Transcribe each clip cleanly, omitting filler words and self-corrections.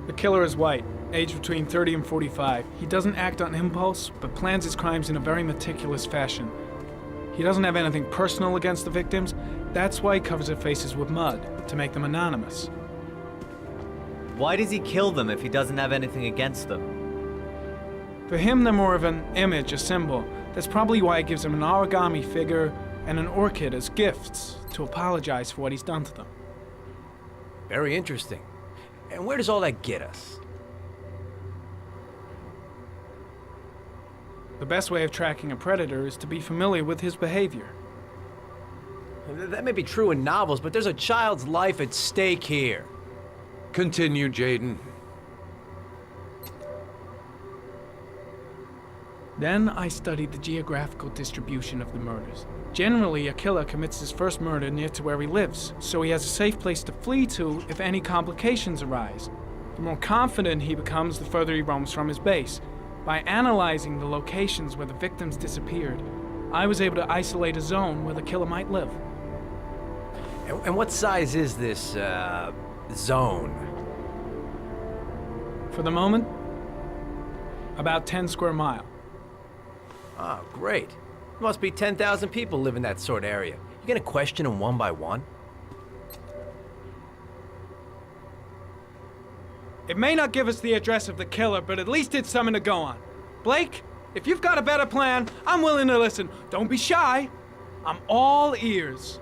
The killer is white, aged between 30 and 45. He doesn't act on impulse, but plans his crimes in a very meticulous fashion. He doesn't have anything personal against the victims. That's why he covers their faces with mud, to make them anonymous. Why does he kill them if he doesn't have anything against them? For him, they're more of an image, a symbol. That's probably why he gives them an origami figure and an orchid as gifts to apologize for what he's done to them. Very interesting. And where does all that get us? The best way of tracking a predator is to be familiar with his behavior. That may be true in novels, but there's a child's life at stake here. Continue, Jayden. Then I studied the geographical distribution of the murders. Generally, a killer commits his first murder near to where he lives, so he has a safe place to flee to if any complications arise. The more confident he becomes, the further he roams from his base. By analyzing the locations where the victims disappeared, I was able to isolate a zone where the killer might live. And what size is this, zone? For the moment, about 10 square miles. Ah, great. There must be 10,000 people live in that sort of area. You gonna question them one by one? It may not give us the address of the killer, but at least it's something to go on. Blake, if you've got a better plan, I'm willing to listen. Don't be shy. I'm all ears.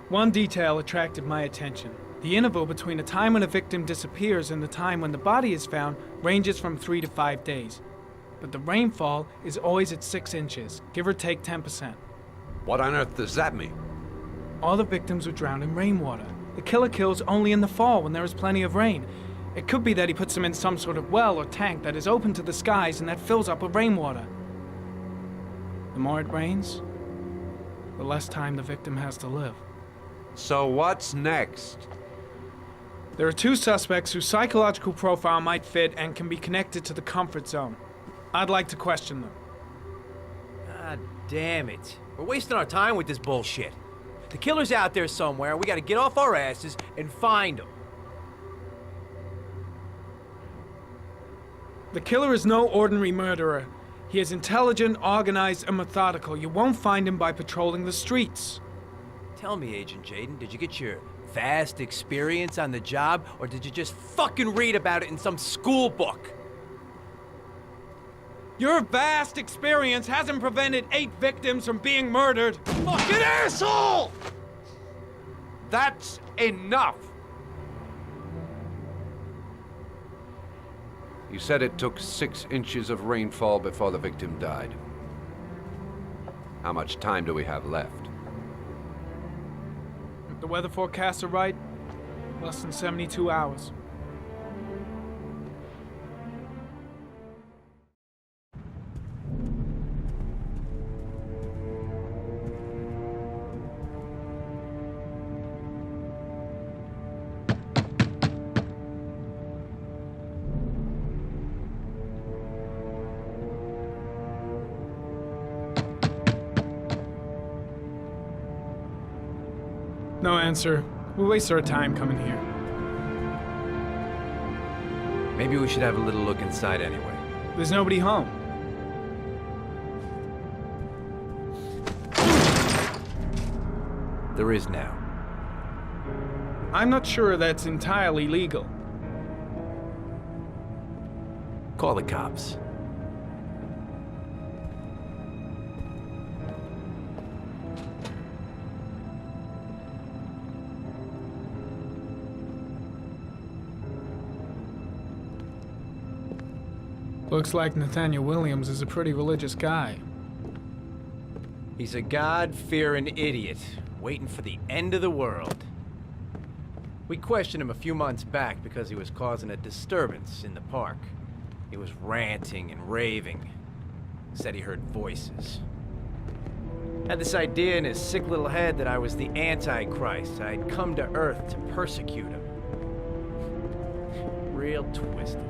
One detail attracted my attention. The interval between the time when a victim disappears and the time when the body is found ranges from 3 to 5 days. But the rainfall is always at 6 inches, give or take 10%. What on earth does that mean? All the victims were drowned in rainwater. The killer kills only in the fall when there is plenty of rain. It could be that he puts them in some sort of well or tank that is open to the skies and that fills up with rainwater. The more it rains, the less time the victim has to live. So what's next? There are 2 suspects whose psychological profile might fit and can be connected to the comfort zone. I'd like to question them. God damn it. We're wasting our time with this bullshit. The killer's out there somewhere, we gotta get off our asses and find him. The killer is no ordinary murderer. He is intelligent, organized, and methodical. You won't find him by patrolling the streets. Tell me, Agent Jayden, did you get your vast experience on the job, or did you just fucking read about it in some school book? Your vast experience hasn't prevented 8 victims from being murdered. Fucking asshole! That's enough! You said it took 6 inches of rainfall before the victim died. How much time do we have left? If the weather forecasts are right, less than 72 hours. No answer. We waste our time coming here. Maybe we should have a little look inside anyway. There's nobody home. There is now. I'm not sure that's entirely legal. Call the cops. Looks like Nathaniel Williams is a pretty religious guy. He's a God-fearing idiot, waiting for the end of the world. We questioned him a few months back because he was causing a disturbance in the park. He was ranting and raving. Said he heard voices. Had this idea in his sick little head that I was the Antichrist. I'd come to Earth to persecute him. Real twisted.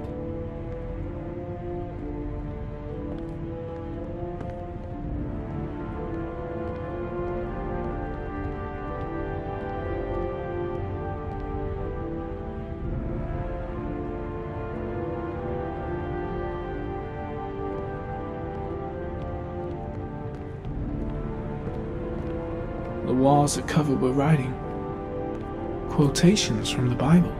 walls are covered with writing. Quotations from the Bible.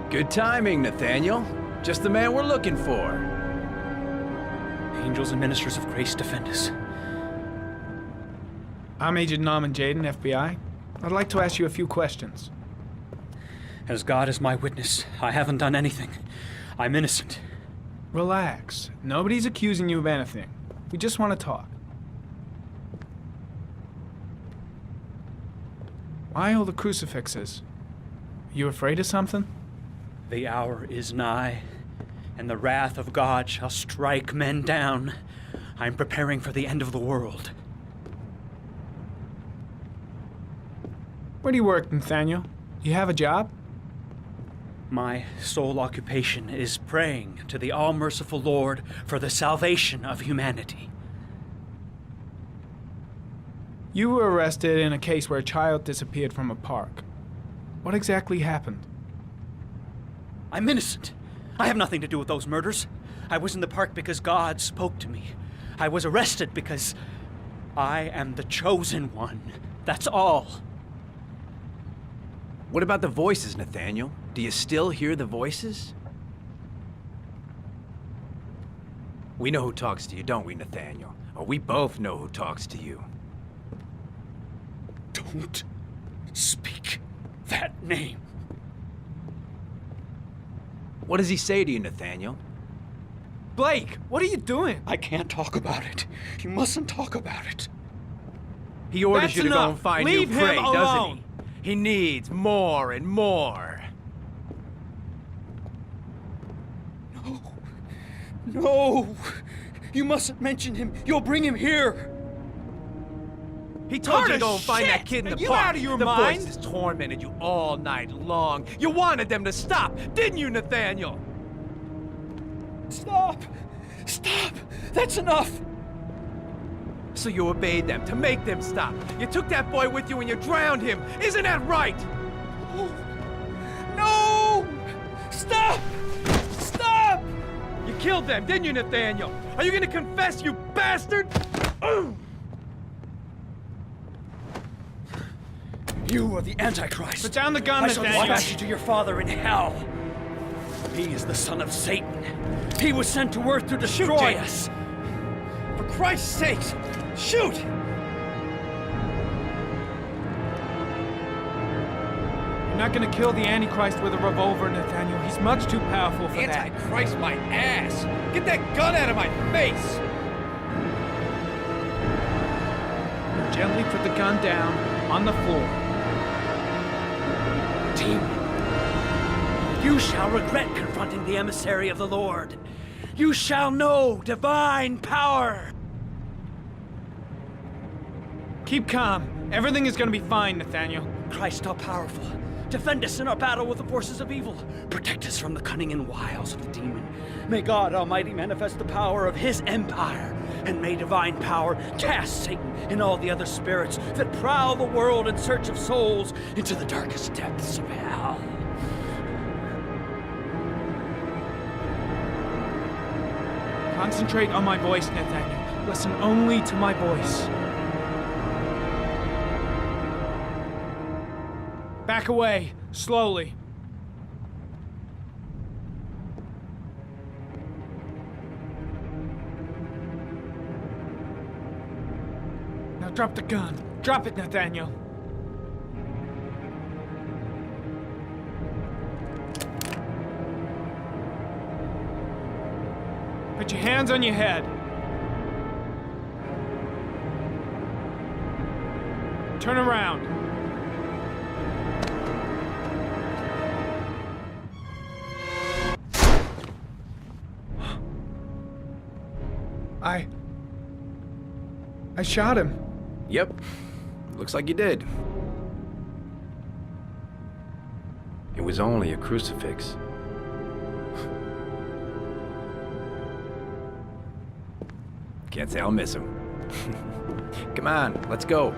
Good timing, Nathaniel. Just the man we're looking for. Angels and ministers of grace defend us. I'm Agent Norman Jayden, FBI. I'd like to ask you a few questions. As God is my witness, I haven't done anything. I'm innocent. Relax. Nobody's accusing you of anything. We just want to talk. Why all the crucifixes? You afraid of something? The hour is nigh, and the wrath of God shall strike men down. I'm preparing for the end of the world. Where do you work, Nathaniel? You have a job? My sole occupation is praying to the all-merciful Lord for the salvation of humanity. You were arrested in a case where a child disappeared from a park. What exactly happened? I'm innocent. I have nothing to do with those murders. I was in the park because God spoke to me. I was arrested because I am the chosen one. That's all. What about the voices, Nathaniel? Do you still hear the voices? We know who talks to you, don't we, Nathaniel? Or we both know who talks to you. Don't speak that name. What does he say to you, Nathaniel? Blake, what are you doing? I can't talk about it. You mustn't talk about it. He orders That's you to go enough. and find Leave new him prey, doesn't alone. he? He needs more and more. No! You mustn't mention him. You'll bring him here. He told you to Carter, go and find shit! that kid in Are the you park. out of your the mind? voices tormented you all night long. You wanted them to stop, didn't you, Nathaniel? Stop! Stop! That's enough! So you obeyed them to make them stop. You took that boy with you and you drowned him. Isn't that right? No! Stop! Stop! You killed them, didn't you, Nathaniel? Are you gonna confess, you bastard? You are the Antichrist. Put down the gun, I shall Nathaniel. dispatch you to your father in hell. He is the son of Satan. He was sent to earth to destroy us. For Christ's sake, shoot! You're not gonna kill the Antichrist with a revolver, Nathaniel. He's much too powerful for that. Antichrist, my ass! Get that gun out of my face! Gently put the gun down on the floor. You shall regret confronting the emissary of the Lord. You shall know divine power. Keep calm. Everything is gonna be fine, Nathaniel. Christ all-powerful, defend us in our battle with the forces of evil. Protect us from the cunning and wiles of the demon. May God Almighty manifest the power of his empire, and may divine power cast Satan and all the other spirits that prowl the world in search of souls into the darkest depths of hell. Concentrate on my voice, Nathaniel. Listen only to my voice. Back away, slowly. Now drop the gun. Drop it, Nathaniel. Put your hands on your head. Turn around. I shot him. Yep. Looks like you did. It was only a crucifix. Can't say I'll miss him. Come on, let's go.